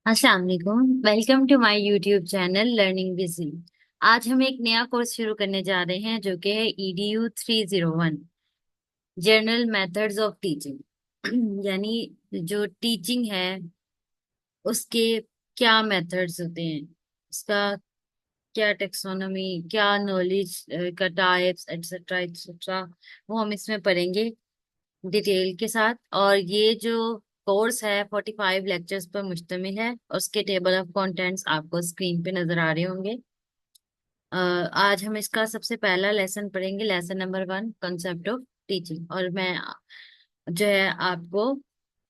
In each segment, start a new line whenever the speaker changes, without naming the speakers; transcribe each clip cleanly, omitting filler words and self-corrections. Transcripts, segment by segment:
अस्सलाम वालेकुम। Welcome to my YouTube channel learning busy. आज हम एक नया कोर्स शुरू करने जा रहे हैं जो कि है EDU 301 general methods of teaching. यानी जो टीचिंग है उसके क्या मेथड्स होते हैं, उसका क्या टेक्सोनॉमी, क्या नॉलेज का टाइप्स एटसेट्रा एटसेट्रा, वो हम इसमें पढ़ेंगे डिटेल के साथ। और ये जो कोर्स है 45 लेक्चर्स पर मुश्तमिल है। उसके टेबल ऑफ कंटेंट्स आपको स्क्रीन पे नजर आ रहे होंगे। आज हम इसका सबसे पहला लेसन पढ़ेंगे, lesson number 1, concept of teaching. और मैं जो है आपको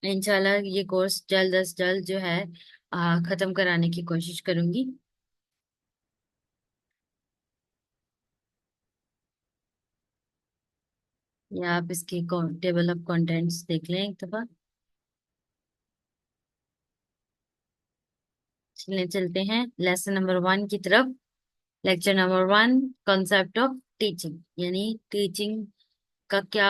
इंशाल्लाह ये कोर्स जल्द अज जल्द जो है खत्म कराने की कोशिश करूंगी। या आप इसकी टेबल ऑफ कंटेंट्स देख लें एक दफा। चलिए चलते हैं लेसन नंबर 1 की तरफ। Lecture number 1, concept of teaching. यानी टीचिंग का क्या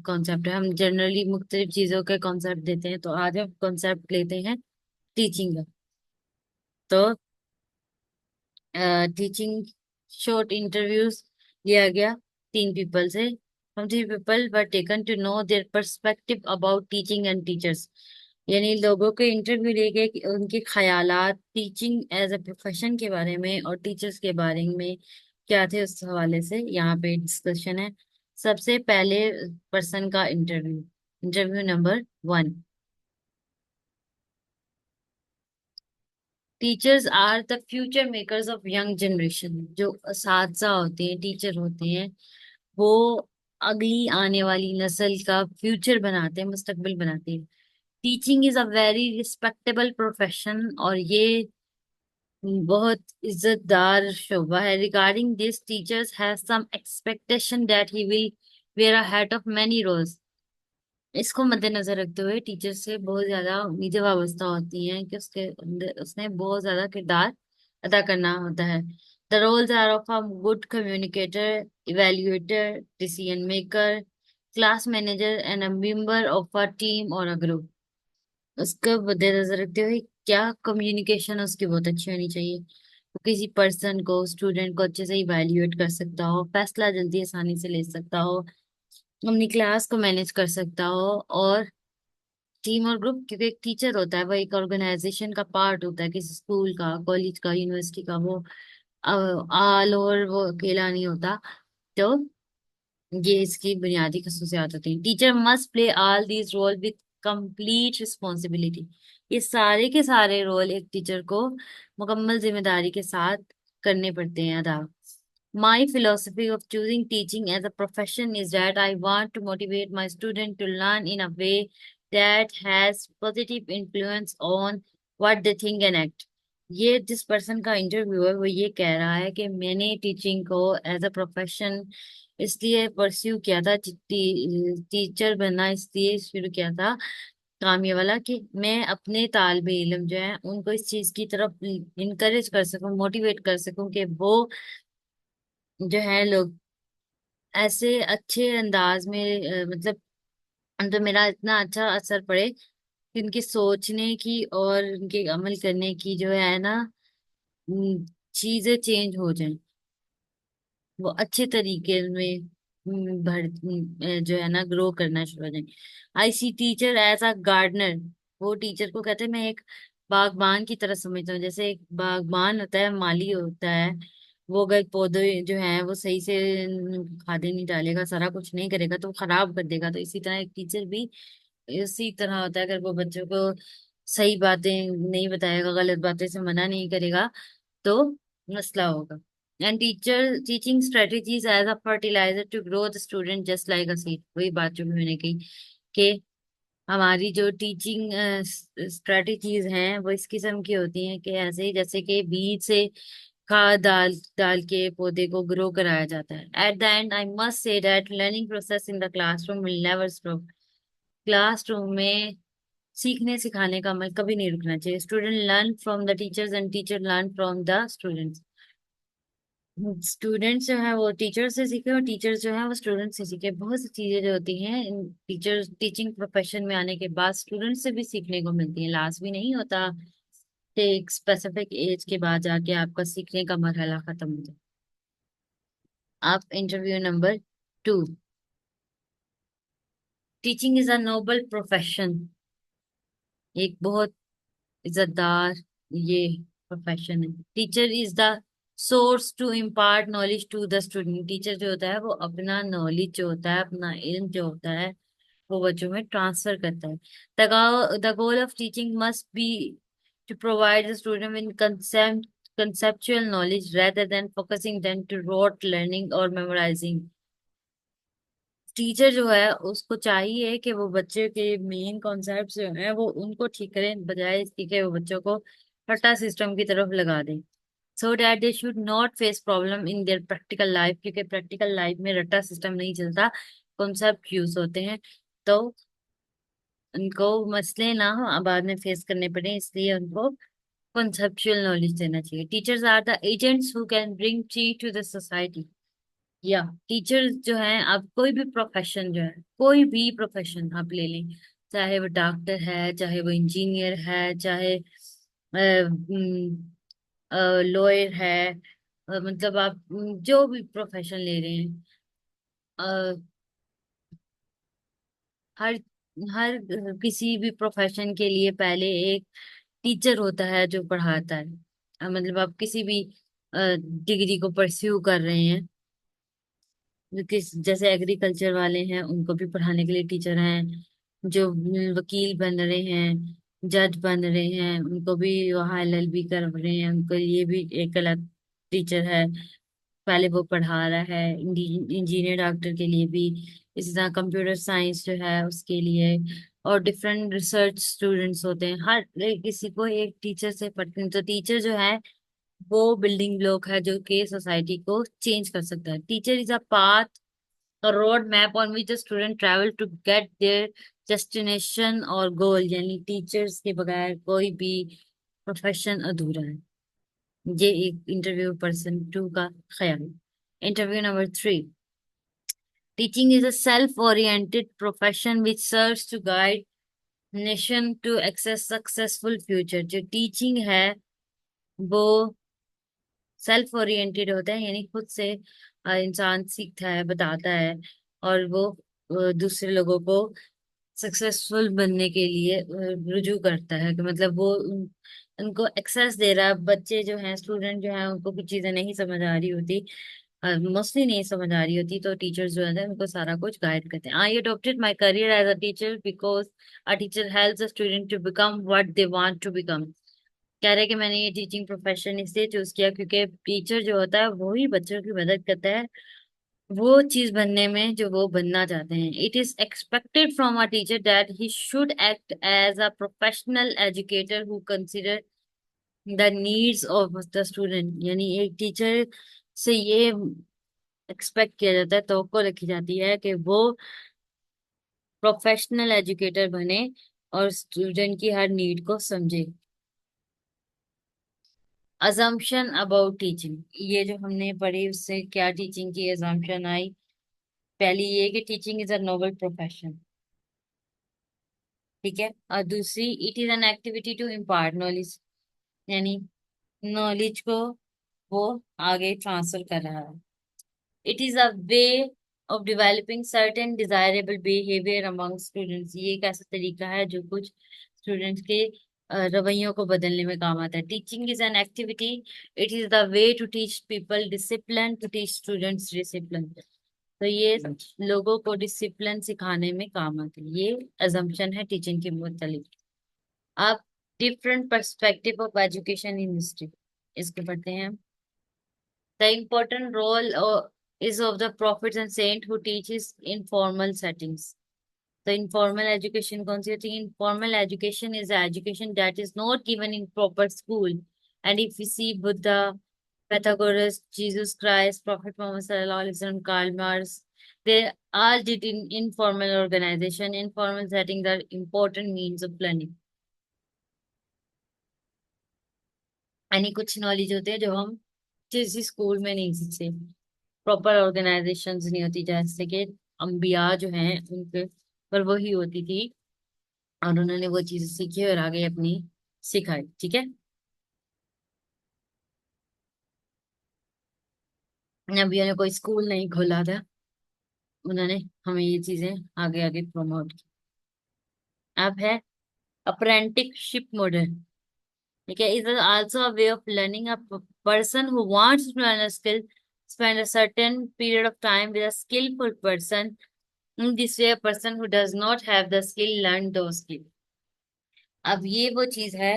कॉन्सेप्ट है। हम जनरली मुख्तलिफ चीजों के कॉन्सेप्ट देते हैं, तो आज हम कॉन्सेप्ट लेते हैं टीचिंग का। तो टीचिंग शॉर्ट इंटरव्यूज लिया गया 3 पीपल से। हम 3 people were taken to know their perspective about teaching and teachers. यानी लोगों के इंटरव्यू लिए गए कि उनके ख्यालात टीचिंग एज ए प्रोफेशन के बारे में और टीचर्स के बारे में क्या थे, उस हवाले से यहाँ पे डिस्कशन है। सबसे पहले पर्सन का interview, interview number 1। Teachers are the future makers of young generation. जो असातिज़ा होते हैं, टीचर होते हैं, वो अगली आने वाली नस्ल का फ्यूचर बनाते हैं, मुस्तकबिल बनाते हैं। Teaching is a very respectable profession, और ये बहुत इज्जतदार शोबा है। Regarding this teachers have some expectation that he will wear a hat of many roles. इसको मद्देनजर रखते हुए टीचर से बहुत ज्यादा उम्मीदें वाबस्ता होती हैं कि उसके अंदर उसने बहुत ज्यादा किरदार अदा करना होता है। The roles are of a good communicator, evaluator, decision maker, class manager and a member of a team और अ ग्रुप। उसको मद्देनजर रखते हुए क्या कम्युनिकेशन उसकी बहुत अच्छी होनी चाहिए। वो किसी पर्सन को, स्टूडेंट को अच्छे से इवेल्युएट कर सकता हो, फैसला जल्दी आसानी से ले सकता हो, अपनी क्लास को मैनेज कर सकता हो। और टीम और ग्रुप, क्योंकि एक टीचर होता है वो एक ऑर्गेनाइजेशन का पार्ट होता है, किसी स्कूल का, कॉलेज का, यूनिवर्सिटी का। वो ऑल ओवर वो अकेला नहीं होता। तो ये इसकी बुनियादी खसूसियात होती हैं। Teacher must play all these role with complete responsibility. ये सारे के सारे रोल एक टीचर को मुकम्मल जिम्मेदारी के साथ करने पड़ते हैं अदा। My philosophy of choosing teaching as a profession is that I want to motivate my student to learn in a way that has positive influence on what they think and act। ये जिस person का interview है वो ये कह रहा है कि मैंने टीचिंग को एज अ प्रोफेशन इसलिए परस्यू किया था, टीचर बनना इसलिए शुरू किया था, काम ये वाला कि मैं अपने तालिबे इल्म जो है उनको इस चीज की तरफ इनकरेज कर सकूं, मोटिवेट कर सकूं कि वो जो है लोग ऐसे अच्छे अंदाज में मतलब उन पे मेरा इतना अच्छा असर पड़े कि उनकी सोचने की और उनके अमल करने की जो है ना, चीजें चेंज हो जाएं, वो अच्छे तरीके में जो है ना ग्रो करना शुरू हो जाए। आई सी टीचर एज अ गार्डनर। वो टीचर को कहते हैं, मैं एक बागबान की तरह समझता हूँ। जैसे एक बागबान होता है, माली होता है, वो अगर पौधे जो है वो सही से खादे नहीं डालेगा, सारा कुछ नहीं करेगा तो वो खराब कर देगा। तो इसी तरह एक टीचर भी इसी तरह होता है। अगर वो बच्चों को सही बातें नहीं बताएगा, गलत बातें से मना नहीं करेगा, तो मसला होगा। And teacher teaching strategies as a fertiliser to grow the student just like a seed. वही बात जो मैंने कही कि हमारी जो टीचिंग स्ट्रेटेजीज हैं वो इस किस्म की होती हैं कि ऐसे ही जैसे कि बीज से खाद डाल डाल के पौधे को ग्रो कराया जाता है। At the and I must say that learning process in the classroom will never stop. Classroom में सीखने सिखाने का अमल कभी नहीं रुकना चाहिए। Student learn from the teachers and teacher learn from the students. Students जो है वो टीचर से सीखे और टीचर्स जो है वो स्टूडेंट से सीखे। बहुत सी चीजें जो होती हैं टीचर टीचिंग प्रोफेशन में आने के बाद स्टूडेंट से भी सीखने को मिलती है, लास्ट भी नहीं होता। कि एक स्पेसिफिक एज के बाद जाके आपका सीखने का मरहला खत्म हो जाए। आप interview number 2। Teaching is a noble profession. एक बहुत इज्जतदार ये प्रोफेशन है। Teacher is the source to impart knowledge to the student. Teacher जो होता है वो अपना नॉलेज जो होता है, अपना इल्म जो होता है, वो बच्चों में ट्रांसफर करता है। The goal of teaching must be to provide the student with conceptual knowledge rather than focusing them to rote learning or memorizing। Teacher जो है उसको चाहिए कि वो बच्चे के मेन कॉन्सेप्ट जो है वो उनको ठीक करें, बजाय इसके कि वो बच्चों को रट्टा सिस्टम की तरफ लगा दें। सो that they should not face problem in their practical life, क्योंकि प्रैक्टिकल लाइफ में रट्टा सिस्टम नहीं चलता, कॉन्सेप्ट यूज होते हैं। तो उनको मसले ना हो बाद में फेस करने पड़े, इसलिए उनको कॉन्सेप्चुअल नॉलेज देना चाहिए। Teachers are the agents who can bring change to the society. या टीचर जो है, आप कोई भी प्रोफेशन जो है, कोई भी प्रोफेशन आप ले लें, चाहे वो डॉक्टर है, चाहे वो इंजीनियर है, चाहे लॉयर है, मतलब आप जो भी प्रोफेशन ले रहे हैं, अ, हर हर किसी भी प्रोफेशन के लिए पहले एक टीचर होता है जो पढ़ाता है। मतलब आप किसी भी डिग्री को परस्यू कर रहे हैं, जो किस जैसे एग्रीकल्चर वाले हैं उनको भी पढ़ाने के लिए टीचर हैं, जो वकील बन रहे हैं, जज बन रहे हैं, उनको भी वहाँ एलएलबी कर रहे हैं, उनको लिए भी एक अलग टीचर है, पहले वो पढ़ा रहा है। इंजीनियर डॉक्टर के लिए भी इसी तरह, कंप्यूटर साइंस जो है उसके लिए, और डिफरेंट रिसर्च स्टूडेंट्स होते हैं, हर किसी को एक टीचर से पढ़ते हैं। तो टीचर जो है वो बिल्डिंग ब्लॉक है जो कि सोसाइटी को चेंज कर सकता है। Teacher is a path, a road map on which the student travel to get their destination और goal। यानी टीचर्स के बगैर कोई भी प्रोफेशन अधूरा है। ये एक इंटरव्यू पर्सन 2 का ख्याल। Interview number 3। Teaching is a self oriented profession which serves to guide nation to access successful future. जो टीचिंग है वो सेल्फ ओरिएंटेड होता है, यानी खुद से इंसान सीखता है, बताता है, और वो दूसरे लोगों को सक्सेसफुल बनने के लिए रुजू करता है, कि मतलब वो उनको एक्सेस दे रहा है। बच्चे जो हैं, स्टूडेंट जो हैं, उनको कुछ चीजें नहीं समझ आ रही होती, मोस्टली नहीं समझ आ रही होती, तो टीचर्स जो है उनको सारा कुछ गाइड करते हैं। I adopted my career as a teacher because a teacher helps a student to become what they want to become. कह रहे कि मैंने ये टीचिंग प्रोफेशन इसलिए चूज किया क्योंकि टीचर जो होता है वो ही बच्चों की मदद करता है वो चीज बनने में जो वो बनना चाहते हैं। It is expected from a teacher that he should act as a professional educator who consider the needs of the student. यानी एक टीचर से ये एक्सपेक्ट किया जाता है, तो रखी जाती है कि वो प्रोफेशनल एजुकेटर बने और स्टूडेंट की हर नीड को समझे। अजम्पशन अबाउट टीचिंग, ये जो हमने पढ़ी उससे क्या टीचिंग की अजम्पशन आई। पहली ये कि teaching is a noble profession, ठीक है। और दूसरी, it is an activity to impart knowledge, यानी नॉलेज को वो आगे ट्रांसफर कर रहा है। It is a way of developing certain desirable behaviour among students, ये एक ऐसा तरीका है जो कुछ स्टूडेंट्स के रवैयों को बदलने में काम आता है। Teaching is an activity, it is the way to teach people discipline, to teach students discipline. तो ये लोगों को डिसिप्लिन सिखाने में काम आती है। ये अजम्पशन है टीचिंग के मुतालिक। आप different perspective of education in history, इसको पढ़ते हैं। The important role is of the prophets and saint who teaches in formal settings. The informal education कौन सी होती है? Informal education is the education that is not given in proper school. And if we see Buddha, Pythagoras, Jesus Christ, Prophet Muhammad sallallahu alaihi wasallam, Karl Marx, they all did in informal organization. Informal settings are important means of learning. यानी कुछ knowledge होते हैं जो हम किसी school में नहीं सीखते, प्रॉपर ऑर्गेनाइजेशंस नहीं होती, जैसे कि अंबिया जो हैं उनके पर वही होती थी, और उन्होंने वो चीजें सीखी और आगे अपनी सिखाई, ठीक है। अभी उन्होंने कोई स्कूल नहीं खोला था, उन्होंने हमें ये चीजें आगे आगे प्रमोट की। अब है अप्रेंटिसशिप मॉडल। ठीक है, is also a way of learning. A person who wants to learn a skill spend a certain period of time with a skillful person. In this way, a person who does not have the skill learn those skills. अब ये वो चीज है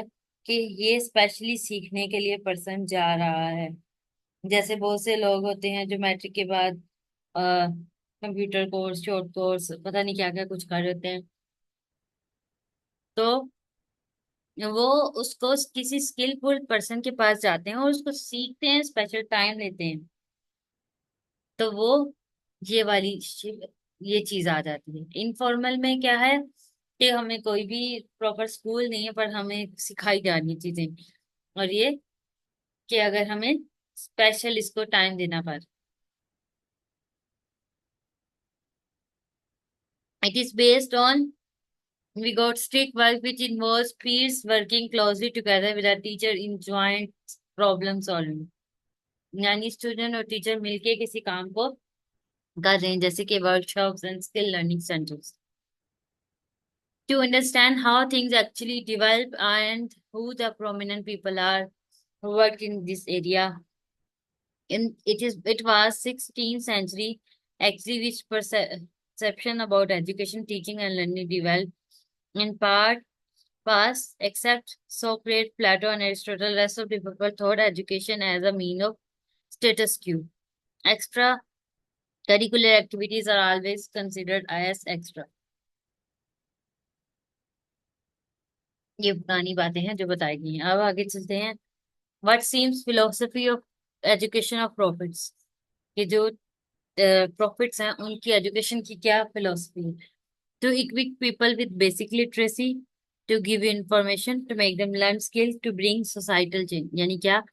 कि ये specially सीखने के लिए पर्सन जा रहा है। जैसे बहुत से लोग होते हैं जो मैट्रिक के बाद कंप्यूटर कोर्स, शॉर्ट कोर्स, पता नहीं क्या क्या कुछ कर देते हैं, तो वो उसको किसी स्किलफुल पर्सन के पास जाते हैं और उसको सीखते हैं, स्पेशल टाइम लेते हैं, तो वो ये वाली ये चीज आ जाती है। इनफॉर्मल में क्या है कि हमें कोई भी प्रॉपर स्कूल नहीं है पर हमें सिखाई जा रही चीजें, और ये कि अगर हमें स्पेशल इसको टाइम देना पड़े। It is based on we got strict work which involves peers working closely together with a teacher in joint problem solving। यानी स्टूडेंट और टीचर मिलके किसी काम को कर रहे हैं, जैसे कि workshops and skill learning centres, to understand how things actually develop and who the prominent people are who worked in this area. In it was 16th century actually which perception about education, teaching, and learning developed in part past, except Socrates, Plato, and Aristotle. Rest of the people thought education as a mean of status quo. Extra curricular activities are always considered as extra। ये पुरानी बातें हैं जो बताई गई हैं। अब आगे चलते हैं। What seems philosophy of education of profits. ये जो प्रॉफिट्स हैं उनकी एजुकेशन की क्या फिलोसफी है। To equip people with basic literacy, to give information, to make them learn skill, to bring societal change. यानी क्या,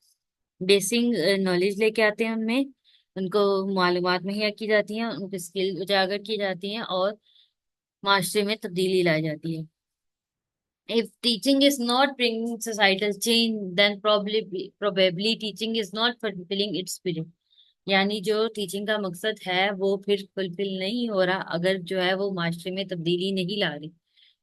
बेसिक नॉलेज लेके आते हैं उनमें, उनको मालूमात मुहैया की जाती हैं, उनकी स्किल उजागर की जाती हैं और माशरे में तब्दीली लाई जाती है। If teaching is not bringing societal change, then probably teaching is not fulfilling its spirit। यानी जो टीचिंग का मकसद है वो फिर फुलफिल नहीं हो रहा अगर जो है वो माशरे में तब्दीली नहीं ला रही।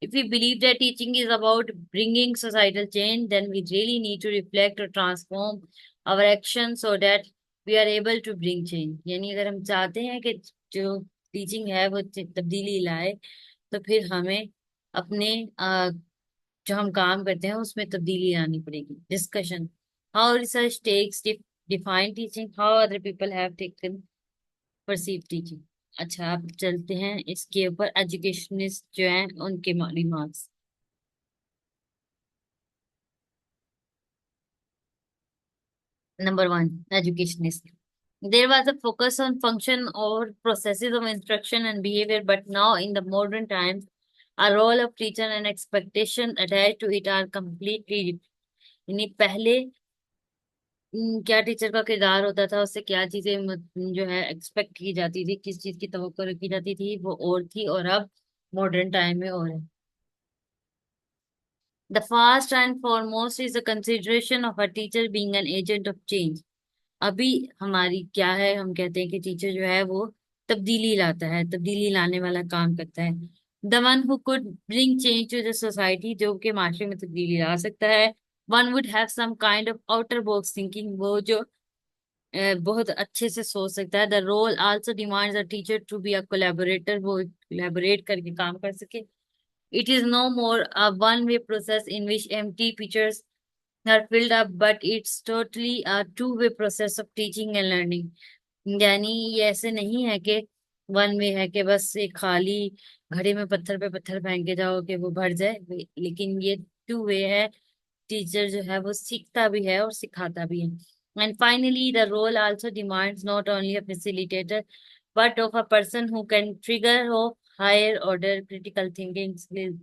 If we believe that teaching is about bringing societal change, then we really need to reflect or transform our actions so that we are able to bring change। यानी अगर हम चाहते हैं कि जो टीचिंग है वो तब्दीली लाए, तो फिर हमें अपने जो हम काम करते हैं उसमें तब्दीली आनी पड़ेगी। Discussion, how research takes define teaching, how other people have taken perceive teaching. अच्छा, आप चलते हैं इसके ऊपर एजुकेशनिस्ट जो हैं उनके remarks. Number one, educationist. There was a focus on function or processes of instruction and behavior, but now in the modern times, a role of teacher and expectation attached to it are completely different। यानी पहले क्या teacher का किरदार होता था, उससे क्या चीजें जो है एक्सपेक्ट की जाती थी, किस चीज की तवक्को रखी जाती थी, वो और थी, और अब मॉडर्न टाइम में और है। The first and foremost is the consideration of a teacher being an agent of change. अभी हमारी क्या है, हम कहते हैं कि टीचर जो है वो तब्दीली लाता है, तब्दीली लाने वाला काम करता है। The one who could bring change to the society, जो कि माशरे में तब्दीली ला सकता है। One would have some kind of outer box thinking, वो जो बहुत अच्छे से सोच सकता है। The role also demands a teacher to be a collaborator, वो कोलैबोरेट करके काम कर सके। It is no more a one way process in which empty pictures are filled up, but it's totally a two-way process of teaching and learning। यानी ये ऐसे नहीं है कि वन वे है कि बस एक खाली घड़े में पत्थर पे पत्थर फेंक के जाओ कि वो भर जाए, लेकिन ये टू वे है। टीचर जो है वो सीखता भी है और सिखाता भी है। And finally the role also demands not only a facilitator but of a person who can trigger of higher order critical thinking skills.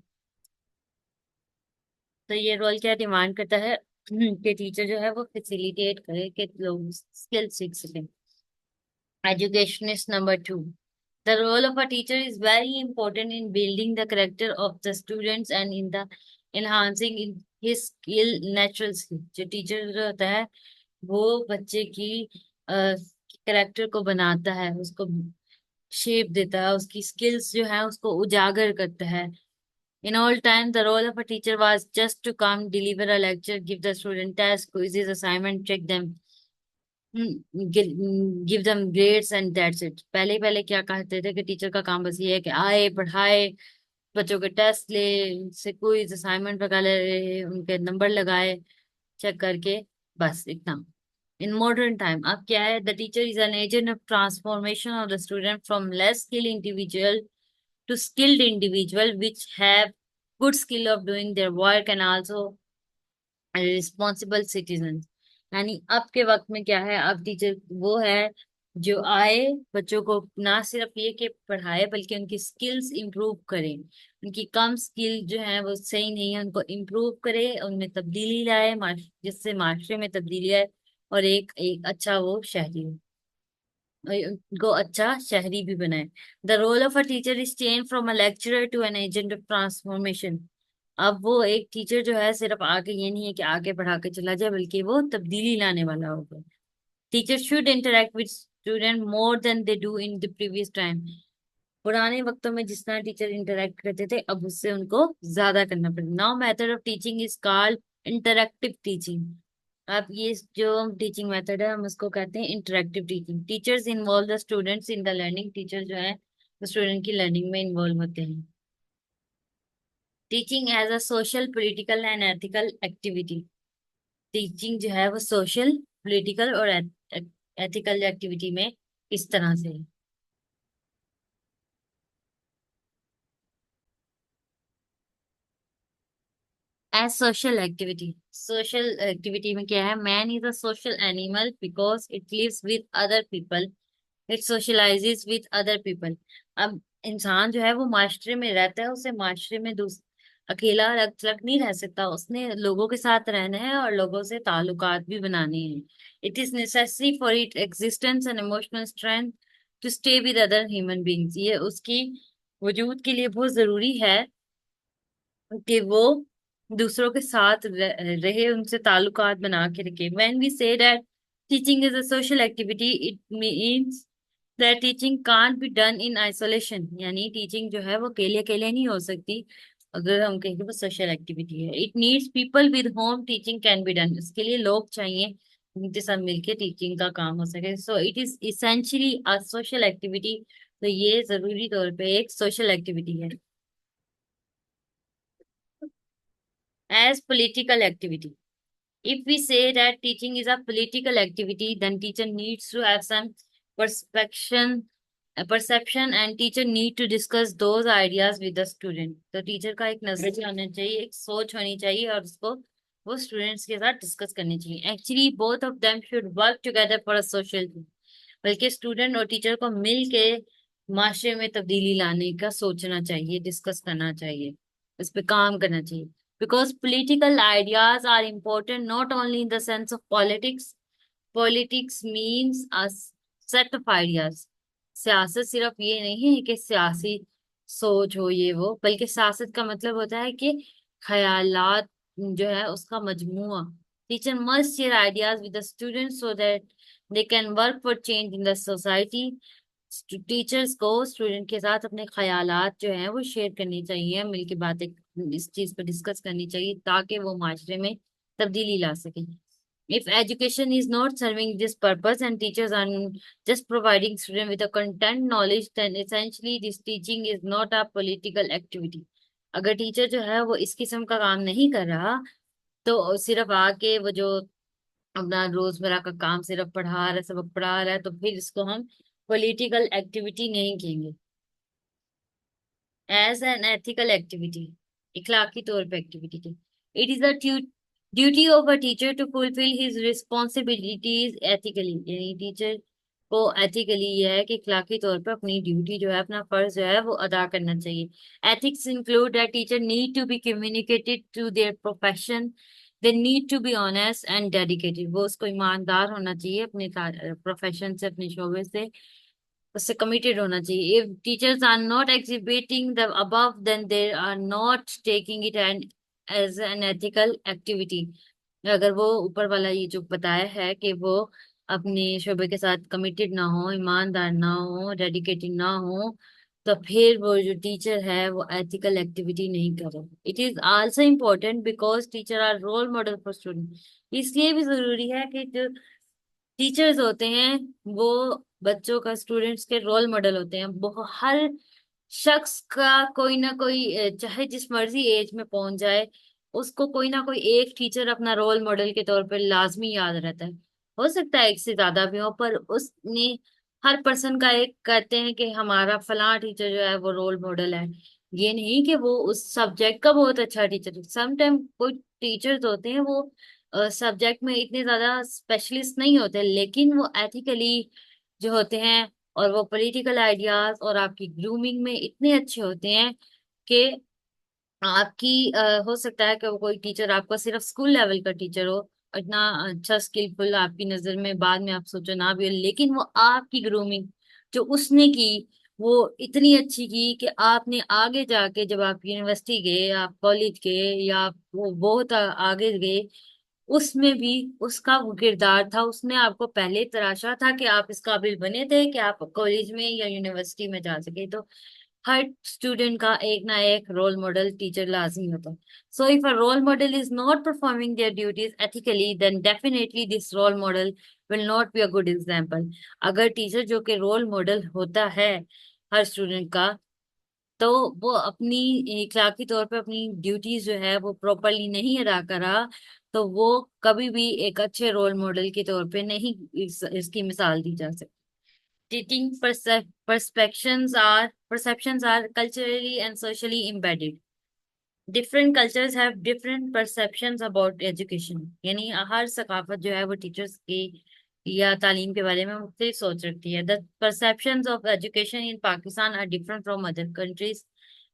तो ये रोल क्या डिमांड करता है कि टीचर जो है वो फैसिलिटेट करे कि लोग स्किल सीख सकें। Educationist number two. The role of a teacher is very important in building the character of the students and in the enhancing in his skill, natural skill। जो टीचर जो होता है वो बच्चे की कैरेक्टर को बनाता है, उसको शेप देता है, उसकी स्किल्स जो है उसको उजागर करता है। In old time, the role of a teacher was just to come, deliver a lecture, give the student tasks, quizzes, assignment, check them, give them grades and that's it। पहले पहले क्या कहते थे कि टीचर का काम बस ये है कि आए, पढ़ाए, बच्चों के टेस्ट ले, उनसे क्विज असाइनमेंट वगैरह उनके नंबर लगाए, चेक करके, बस इतना। इन मॉडर्न टाइम अब क्या है, the teacher is an agent of transformation of the student from less skill individual to skilled individual which have good skill of doing their work and also responsible citizens। यानी अब के वक्त में क्या है, अब टीचर वो है जो आए, बच्चों को ना सिर्फ ये कि पढ़ाए बल्कि उनकी स्किल्स इंप्रूव करे, उनकी कम स्किल जो है वो सही नहीं है उनको इम्प्रूव करे, उनमें तब्दीली लाए, जिससे माशरे में तब्दीली आए और एक अच्छा वो शहरी हो, को अच्छा शहरी भी बनाए। The role of a teacher is change from a lecturer to an agent of transformation. अब वो एक टीचर जो है सिर्फ आगे, ये नहीं है कि आगे पढ़ा के चला जाए, बल्कि वो तब्दीली लाने वाला होगा। Teacher should interact with student more than they do in the previous time. पुराने वक्तों में जिस तरह टीचर इंटरेक्ट करते थे, अब उससे उनको ज्यादा करना पड़ेगा। Now method of teaching is called interactive teaching. अब ये जो टीचिंग मेथड है हम उसको कहते हैं interactive teaching. Teachers involve the students in the learning. Teacher जो है स्टूडेंट की लर्निंग में इन्वॉल्व होते हैं। Teaching as a social, political and ethical activity. Teaching जो है वो सोशल, पॉलिटिकल और एथिकल एक्टिविटी में इस तरह से है। As social activity, social activity में क्या है, man is a social animal because it lives with other people, it socialises with other people. अब इंसान जो है वो माशरे में रहता है, उसे माशरे में अकेला अलग थलग नहीं रह सकता, उसने लोगों के साथ रहना है और लोगों से ताल्लुकात भी बनाने हैं। It is necessary for it existence and emotional strength to stay with other human beings. ये उसकी वजूद के लिए बहुत जरूरी है कि वो दूसरों के साथ रहे, उनसे ताल्लुकात बना के रखे। When we say that teaching is a social activity, it means that teaching can't be done in isolation। यानी टीचिंग जो है वो अकेले अकेले नहीं हो सकती, अगर हम कहें कि वो सोशल एक्टिविटी है। It needs people with home teaching can be done. इसके लिए लोग चाहिए जिनके साथ मिलके टीचिंग का काम हो सके। So it is essentially a social activity. तो ये जरूरी तौर पे एक सोशल एक्टिविटी है। As political activity, if we say that teaching is a political activity, then teacher needs to have some perception, perception and teacher need to discuss those ideas with the student। तो teacher का एक नजरिया होना चाहिए, एक सोच होनी चाहिए और उसको वो स्टूडेंट्स के साथ डिस्कस करनी चाहिए। Actually both of them should work together for a social, बल्कि स्टूडेंट और टीचर को मिल के माशरे में तब्दीली लाने का सोचना चाहिए, डिस्कस करना चाहिए, इस पे काम करना चाहिए। Because political ideas are important not only in the sense of politics। Politics means a set of ideas। सियासत सिर्फ ये नहीं है कि सियासी सोच हो ये वो, बल्कि सियासत का मतलब होता है कि ख्यालात जो है उसका मजमुआ। Teacher must share ideas with the students so that they can work for change in the society. Teachers को स्टूडेंट के साथ अपने ख्यालात जो हैं वो शेयर करनी चाहिए, मिलके बातें इस चीज पर डिस्कस करनी चाहिए ताकि वो माशरे में तब्दीली ला सके। If education is not serving this purpose and teachers are just providing students with a content knowledge, then essentially this teaching is not a political activity। अगर टीचर जो है वो इस किस्म का काम नहीं कर रहा, तो सिर्फ आके वो जो अपना रोजमर्रा का काम सिर्फ पढ़ा रहा है, सबक पढ़ा रहा है, तो फिर इसको हम पॉलिटिकल एक्टिविटी नहीं कहेंगे। एज एन एथिकल एक्टिविटी, इखलाकी तौर पे एक्टिविटी थी। It is the duty of a teacher to fulfil his responsibilities ethically. यानी टीचर को एथिकली यह है कि इखलाकी तौर पर अपनी ड्यूटी जो है, अपना फर्ज जो है वो अदा करना चाहिए। Ethics include that teacher need to be communicated to their profession, they need to be honest and dedicated. वो उसको ईमानदार होना चाहिए अपने प्रोफेशन से, अपने शोबे से, उससे कमिटेड होना चाहिए। If teachers are not exhibiting the above then they are not taking it and as an ethical activity. अगर वो ऊपर वाला ये जो बताया है कि वो अपने शोबे के साथ कमिटेड ना हो, ईमानदार ना हो, डेडिकेटेड ना हो, तो फिर वो जो टीचर है वो एथिकल एक्टिविटी नहीं करे। It is also important because teacher are role model for student. इसलिए भी जरूरी है कि जो टीचर्स होते हैं वो बच्चों का, स्टूडेंट्स के रोल मॉडल होते हैं। वो हर शख्स का कोई ना कोई चाहे जिस मर्जी एज में पहुंच जाए, उसको कोई ना कोई एक टीचर अपना रोल मॉडल के तौर पर लाजमी याद रहता है। हो सकता है एक से ज्यादा भी हो, पर उसने हर पर्सन का एक कहते हैं कि हमारा फलां टीचर जो है वो रोल मॉडल है। ये नहीं कि वो उस सब्जेक्ट का बहुत अच्छा टीचर है। समटाइम कोई टीचर्स होते हैं वो सब्जेक्ट में इतने ज्यादा स्पेशलिस्ट नहीं होते, लेकिन वो एथिकली जो होते हैं और वो पॉलिटिकल आइडियाज और आपकी ग्रूमिंग में इतने अच्छे होते हैं कि आपकी हो सकता है कि वो कोई टीचर आपका सिर्फ स्कूल लेवल का टीचर हो, इतना अच्छा स्किलफुल आपकी नजर में बाद में आप सोचो ना भी हो, लेकिन वो आपकी ग्रूमिंग जो उसने की वो इतनी अच्छी की कि आपने आगे जाके जब आप यूनिवर्सिटी गए, आप कॉलेज गए, या आप वो बहुत आगे गए, उसमें भी उसका वो किरदार था। उसने आपको पहले तराशा था कि आप इस काबिल बने थे कि आप कॉलेज में या यूनिवर्सिटी में जा सके। तो हर स्टूडेंट का एक ना एक रोल मॉडल टीचर लाजमी होता है। So if a role model is not performing their duties ethically, then definitely this role model will not be a good example. अगर टीचर जो कि रोल मॉडल होता है हर स्टूडेंट का, तो वो अपनी इखलाकी तौर पे अपनी ड्यूटीज जो है वो प्रॉपरली नहीं अदा करा, तो वो कभी भी एक अच्छे रोल मॉडल के तौर पे नहीं इसकी मिसाल दी जा सकती। Teaching perceptions are culturally and socially embedded. Different cultures have different perceptions about education. यानी हर सकाफत जो है वो टीचर्स की या तालीम के बारे में मुख्तलिफ सोच रखती है। The perceptions of education in Pakistan are different from other countries.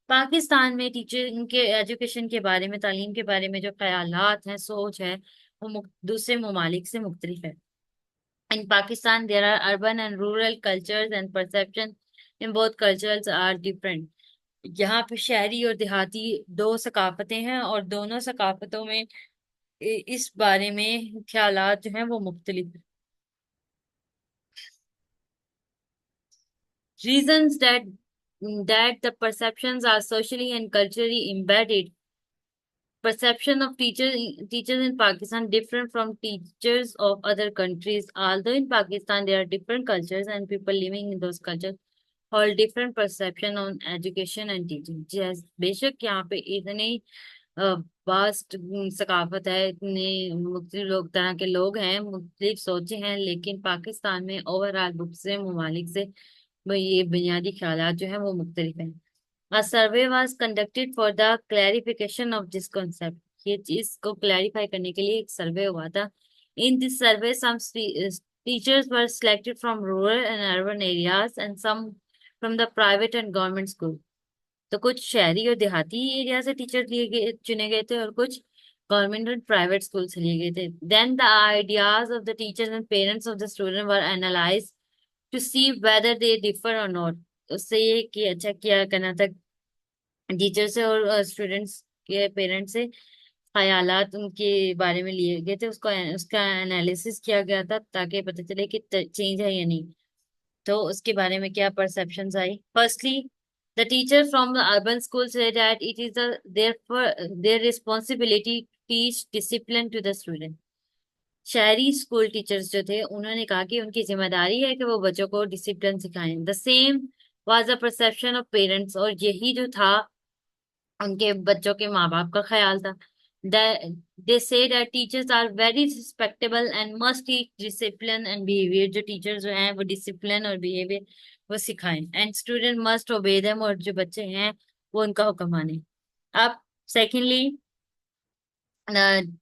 Pakistan में टीचर इनके एजुकेशन के बारे में, तालीम के बारे में जो ख्यालात हैं, सोच है, वो दूसरे ममालिक से मुख्तलिफ है। In Pakistan, there are urban and rural cultures and perceptions in both cultures are different. यहाँ पे शहरी और देहाती दो सकाफतें हैं और दोनों सकाफतों में इस बारे में ख्यालात जो हैं वो मुख्तलिफ हैं। Reasons that the perceptions are socially and culturally embedded. Perception of teachers in Pakistan different from teachers of other countries. Although in Pakistan there are different cultures and people living in those cultures hold different perception on education and teaching. जैस बेशक यहाँ पे इतनी vast सकाफत है, इतने मुख्तलिफ लोग, तरह के लोग हैं, मुख्तलिफ सोचे हैं, लेकिन पाकिस्तान में ओवरऑल दूसरे ममालिक से ये बुनियादी ख्यालात जो है वो मुख्तलिफ हैं। A survey was conducted for the clarification of this concept. ये चीज को क्लैरिफाई करने के लिए एक सर्वे हुआ था। In this survey, some teachers were selected from rural and urban areas and some from the private and government school. तो कुछ शहरी और देहाती एरिया से टीचर लिए गए, चुने गए थे, और कुछ गवर्नमेंट और प्राइवेट स्कूल से लिए गए थे। Then the ideas of the teachers and parents of the student were analyzed to see whether they differ or not. उससे ये कि अच्छा क्या करना था, टीचर से और स्टूडेंट्स के पेरेंट्स से ख्यालात उनके बारे में लिए गए थे, उसका उसका एनालिसिस किया गया था ताकि पता चले कि चेंज है या नहीं। तो उसके बारे में क्या परसेप्शंस आई। Firstly, the teacher from the urban school say that it is their responsibility teach discipline to the student. शहरी स्कूल टीचर्स जो थे उन्होंने कहा कि उनकी जिम्मेदारी है कि वो बच्चों को डिसिप्लिन सिखाएं। The same was the perception of parents, और यही जो था उनके बच्चों के माँ बाप का ख्याल था। They say that teachers are very respectable and must teach discipline and behaviour. जो टीचर्स जो हैं वो डिसिप्लिन और बिहेवियर वो सिखाएं, and student must obey them, और जो बच्चे हैं वो उनका हुक्म माने। अब secondly,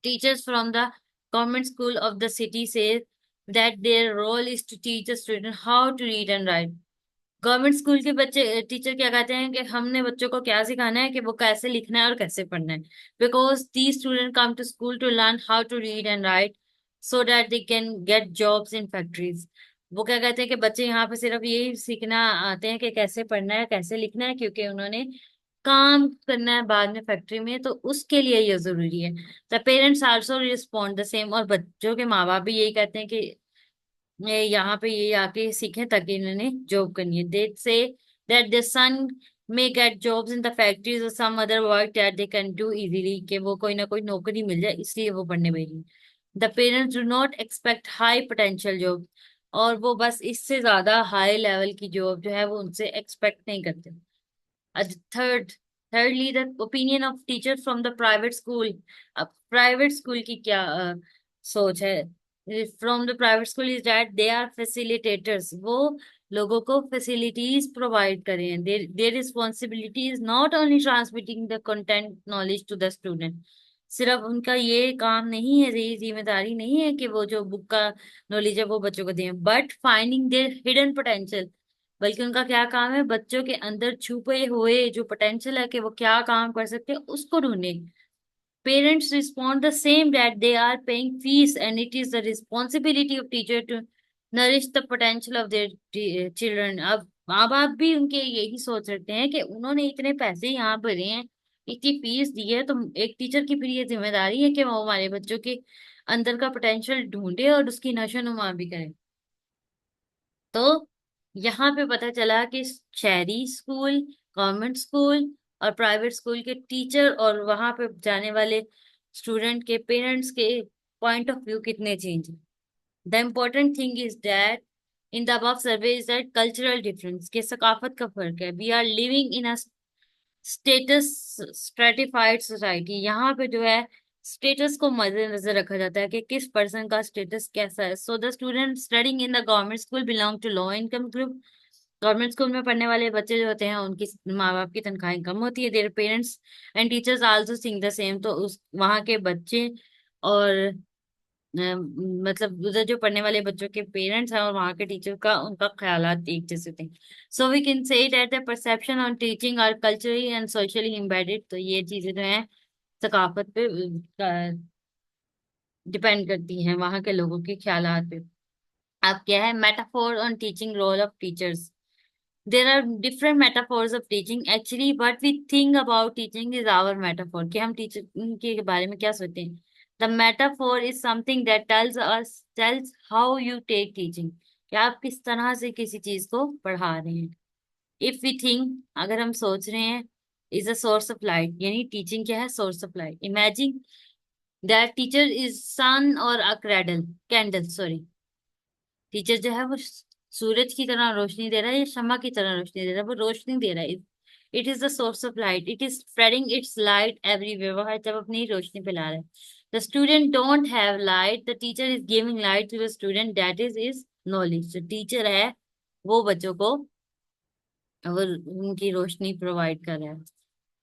teachers from the government school of the city say that their role is to teach the student how to read and write. Government school के बच्चे टीचर क्या कहते हैं कि हमने बच्चों को क्या सिखाना है कि वो कैसे लिखना है और कैसे पढ़ना है। Because the student come to school to learn how to read and write so that they can get jobs in factories. वो क्या कहते हैं कि बच्चे यहाँ पे सिर्फ यही सीखना आते हैं कि कैसे पढ़ना है, कैसे लिखना है, क्योंकि उन्होंने काम करना है बाद में फैक्ट्री में, तो उसके लिए ये जरूरी है। The parents also respond the same, और बच्चों के माँ बाप भी यही कहते हैं कि ये यहाँ पे ये आके सीखे ताकि इन्होंने जॉब करनी है। They say that the son may get jobs in the factories और some other work that they can do easily, कि वो कोई ना कोई नौकरी मिल जाए इसलिए वो पढ़ने भेजी। The parents do not expect high potential job, और वो बस इससे ज्यादा हाई लेवल की जॉब जो है वो उनसे एक्सपेक्ट नहीं करते। Third thirdly, the opinion of teachers from the private school। अब प्राइवेट स्कूल की क्या सोच है from the private school is that they are facilitators, वो लोगों को फैसिलिटीज प्रोवाइड करें। Their responsibility is not only transmitting the content knowledge to the student. सिर्फ उनका ये काम नहीं है, ये जिम्मेदारी नहीं है कि वो जो बुक का नॉलेज है वो बच्चों को दें, but finding there hidden potential, बल्कि उनका क्या काम है बच्चों के अंदर छुपे हुए जो पोटेंशियल है कि वो क्या काम कर सकते हैं उसको ढूंढने। Parents respond the same that they are paying fees and it is the responsibility of teacher to nourish the potential of their children. अब माँ बाप भी उनके यही सोच रखते हैं कि उन्होंने इतने पैसे यहाँ भरे हैं, इतनी फीस दी है, तो एक टीचर की फिर ये जिम्मेदारी है कि वो हमारे बच्चों के अंदर का पोटेंशियल ढूंढे और उसकी नशो नुमा भी करे। तो यहाँ पे पता चला कि शहरी स्कूल, गवर्नमेंट स्कूल और प्राइवेट स्कूल के टीचर और वहां पे जाने वाले स्टूडेंट के पेरेंट्स के पॉइंट ऑफ व्यू कितने चेंज है। The important thing is that in the above survey is that cultural difference, के सकाफत का फर्क है। We are living in a status stratified society. यहाँ पे जो है स्टेटस को मद्देनजर रखा जाता है कि किस पर्सन का स्टेटस कैसा है। So the student studying in the government school belong to low income group. Government school में पढ़ने वाले बच्चे जो होते हैं उनकी माँ बाप की तनख्वाहें कम होती है। Their parents and teachers also think the same, तो उस वहाँ के बच्चे और मतलब उधर जो पढ़ने वाले बच्चों के पेरेंट्स हैं और वहाँ के टीचर का उनका ख्यालात एक जैसे थे। So we can say that the perception on teaching are culturally and socially embedded. तो ये चीजें जो है सकाफत पे डिपेंड करती हैं, वहाँ के लोगों के ख्यालात पे। अब क्या है metaphor on teaching role of teachers. There are different metaphors of teaching actually what we think about teaching is our metaphor, कि हम टीचर के बारे में क्या सोचते हैं। The metaphor is something that tells how you take teaching, कि आप किस तरह से किसी चीज को पढ़ा रहे हैं। इफ वी थिंक, अगर हम सोच रहे हैं, is a source of light, यानी टीचिंग क्या है source of light. Imagine that teacher is sun और अ कैंडल सॉरी। टीचर जो है वो सूरज की तरह रोशनी दे रहा है या शम्मा की तरह रोशनी दे रहा है, वो रोशनी दे रहा है। It is the source of light, it is spreading its light everywhere, वो हर तरफ अपनी रोशनी फैला रहा है। The student don't have light, the teacher is giving light to the student, that is knowledge. जो टीचर है वो बच्चों को वो उनकी रोशनी प्रोवाइड कर रहा है।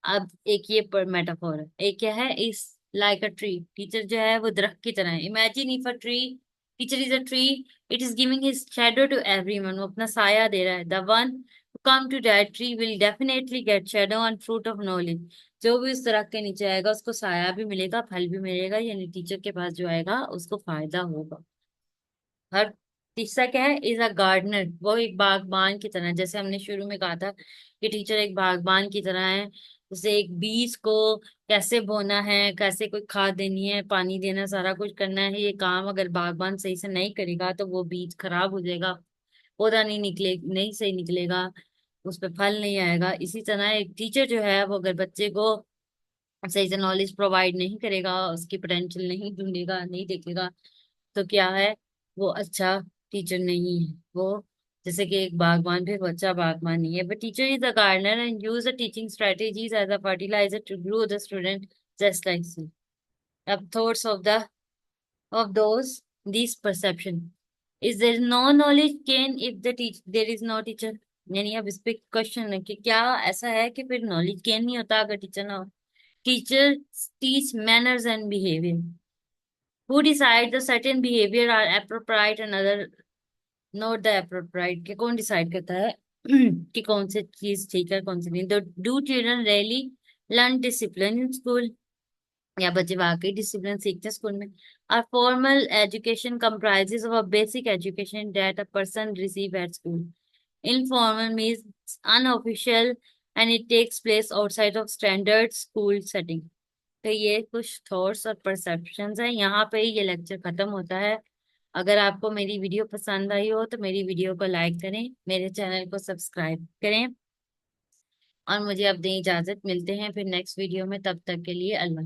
अब एक ये पर मेटाफोर है, एक क्या है इस लाइक अ ट्री, टीचर जो है वो दरख्त की तरह है। Imagine if a tree, teacher is a tree, it is giving his shadow to everyone, वो अपना साया दे रहा है। The one who come to that tree will definitely get shadow and fruit of knowledge. जो भी उस दरख्त के नीचे आएगा उसको साया भी मिलेगा, फल भी मिलेगा, यानी टीचर के पास जो आएगा उसको फायदा होगा। हर तीसरा क्या है इज अ गार्डनर, वो एक बागबान की तरह है। जैसे हमने शुरू में कहा था कि टीचर एक बागबान की तरह है, उसे एक बीज को कैसे बोना है, कैसे कोई खाद देनी है, पानी देना, सारा कुछ करना है। ये काम अगर बागबान सही से नहीं करेगा तो वो बीज खराब हो जाएगा, पौधा नहीं सही निकलेगा, उस पर फल नहीं आएगा। इसी तरह एक टीचर जो है वो अगर बच्चे को सही से नॉलेज प्रोवाइड नहीं करेगा, उसकी पोटेंशियल नहीं ढूंढेगा, नहीं देखेगा, तो क्या है वो अच्छा टीचर नहीं है। वो जैसे कि एक बागवान भी वो अच्छा बागवान नहीं है। But teacher is a gardener and use the teaching strategies as a fertiliser to grow the student just like see. अब thoughts of those this perception is there no knowledge gain if the teach there is no teacher. यानी अब इस पे question है कि क्या ऐसा है कि फिर नॉलेज गेन नहीं होता अगर टीचर ना हो। Teacher teach manners and behaviour. Who decide the certain behavior are appropriate and other not the appropriate, कि कौन डिसाइड करता है कि कौन सी चीज ठीक है कौन सी नहीं। तो do children really learn discipline in school, या बच्चे वाकई डिसिप्लिन सीखते हैं स्कूल में। Our formal education comprises of a basic education that a person receive at school. Informal means unofficial and it takes place outside of standard school setting। तो ये कुछ thoughts और परसेप्शंस हैं, यहाँ पे ही ये लेक्चर खत्म होता है। अगर आपको मेरी वीडियो पसंद आई हो तो मेरी वीडियो को लाइक करें, मेरे चैनल को सब्सक्राइब करें, और मुझे अब दें इजाजत। मिलते हैं फिर नेक्स्ट वीडियो में, तब तक के लिए अल्लाह।